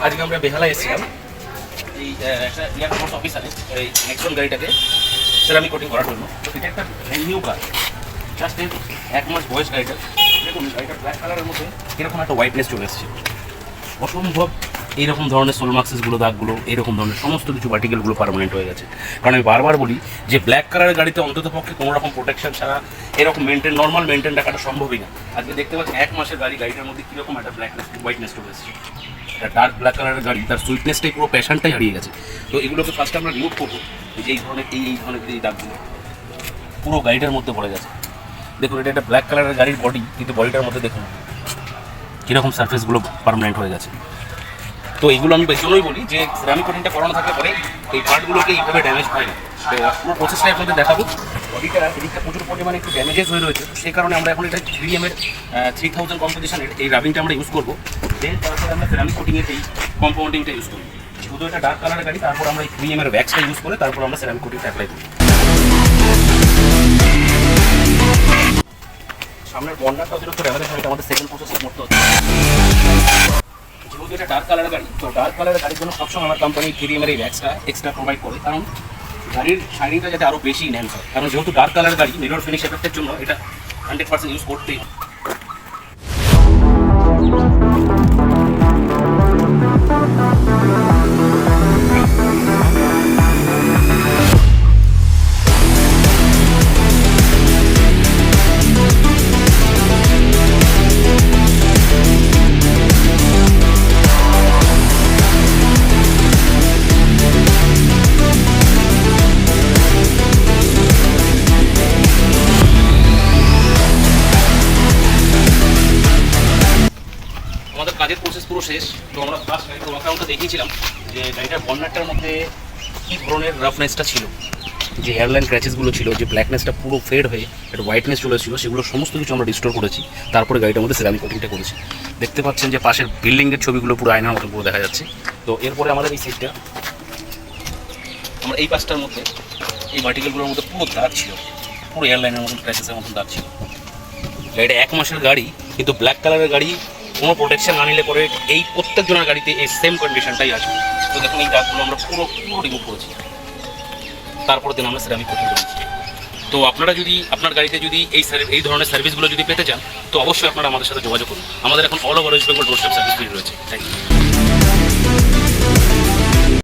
আজকে আমরা বেহালা এসেছিলাম এই একটা এয়ারফোর্স অফিসারে এই নেক্সন গাড়িটাকে সেরামিক কোটিং করার জন্য। তো এটা একটা নিউ কার, জাস্ট এই 1 মাস বয়স গাড়িটা। দেখুন গাড়িটা ব্ল্যাক কালারের মধ্যে এরকম একটা হোয়াইটনেস চলে এসেছে, অসম্ভব। এইরকম ধরনের সোল মার্কসেসগুলো, দাগগুলো, এইরকম ধরনের সমস্ত কিছু পার্টিকেলগুলো পার্মানেন্ট হয়ে গেছে। কারণ আমি বারবার বলি যে ব্ল্যাক কালারের গাড়িতে অন্তত পক্ষে কোনো রকম প্রোটেকশন ছাড়া এরকম নর্মাল মেনটেন রাখাটা সম্ভবই না। আজকে দেখতে পাচ্ছি 1 মাসের গাড়িটার মধ্যে কীরকম একটা ব্ল্যাকনেস হোয়াইটনেস চলে এসেছে। একটা ডার্ক ব্ল্যাক কালারের গাড়ি, তার সুইটনেসটাই পুরো প্যাশনটাই হারিয়ে গেছে। তো এগুলোকে ফার্স্ট আমরা রিমুভ করবো। এই ধরনের এই ধরনের এই দাগগুলো পুরো গাড়িটার মধ্যে পড়ে গেছে। দেখুন এটা একটা ব্ল্যাক কালারের গাড়ির বডি, কিন্তু বডিটার মধ্যে দেখুন কীরকম সারফেসগুলো পার্মানেন্ট হয়ে গেছে। তো এইগুলো আমি জন্যই বলি যে সেরামিক কোটিংটা করানো থাকলে পরে এই পার্টগুলোকে এইভাবে ড্যামেজ হয় না। তো পুরো প্রসেসটা আপনাদের দেখাবো। বডিটা এদিকটা প্রচুর পরিমাণে একটু ড্যামেজেস হয়ে রয়েছে, তো সেই কারণে আমরা এখন এটা 3M-এর 3000 কম্পোজিশনের এই রাবিংটা আমরা ইউজ করবো। দেন তারপরে আমরা সেরামিক কোটিংয়ের এই কম্পাউন্ডিংটা ইউজ করবো। শুধু এটা ডার্ক কালারের গাড়ি, তারপর আমরা এই 3M-এর ভ্যাক্সটা ইউজ করে তারপর আমরা সেরামিক কোটিংটা অ্যাপ্লাই করি। সামনের বর্ডারটা অতিরিক্ত ড্যামেজ হয়, আমাদের সেকেন্ড প্রসেসটা করতে হচ্ছে। যেহেতু এটা ডার্ক কালারের গাড়ি, তো ডার্ক কালারের গাড়ির জন্য সবসময় আমার কোম্পানি 3M-এর এই ভ্যাক্সটা এক্সট্রা প্রোভাইড করে, কারণ গাড়ির শাইনিংটা যাতে আরও বেশি এনহ্যান্স হয়। কারণ যেহেতু ডার্ক কালারের গাড়ি, মিরর ফিনিশ এফেক্টের জন্য এটা 100% ইউজ করতেই হয়। আমাদের কাজের প্রসেস পুরো শেষ। তো আমরা ফার্স্ট গাড়ির ওয়ার্কআউটটা দেখিয়েছিলাম যে গাড়িটার বন্নারটার মধ্যে কী ধরনের রাফনেসটা ছিল, যে এয়ারলাইন ক্র্যাচেসগুলো ছিল, যে ব্ল্যাকনেসটা পুরো ফেড হয়ে একটা হোয়াইটনেস চলে এসেছিলো, সেগুলো সমস্ত কিছু আমরা রিস্টোর করেছি। তারপরে গাড়িটার মধ্যে সেরামিক কোটিংটা করেছি। দেখতে পাচ্ছেন যে পাশের বিল্ডিংয়ের ছবিগুলো পুরো আয়নার মতো পুরো দেখা যাচ্ছে। তো এরপরে আমাদের এই সাইডটা, আমরা এই পাশটার মধ্যে এই পার্টিকেলগুলোর মধ্যে পুরো দাগ ছিল, পুরো এয়ারলাইনের মতন ক্র্যাচেসের মতন দাগ ছিল। গাড়িটা 1 মাসের গাড়ি, কিন্তু ব্ল্যাক কালারের গাড়ি, কোনো প্রোটেকশন না নিলে পরে এই প্রত্যেকজনের গাড়িতে এই সেম কন্ডিশনটাই আসবে। তো দেখুন এই দাগগুলো আমরা পুরো রিমুভ করেছি, তারপরে দিন আমরা সেরামিক কোটিং করেছি। তো আপনারা যদি আপনার গাড়িতে যদি এই ধরনের সার্ভিসগুলো যদি পেতে চান, তো অবশ্যই আপনারা আমাদের সাথে যোগাযোগ করুন। আমাদের এখন all over West Bengal doorstep service রয়েছে। Thank you.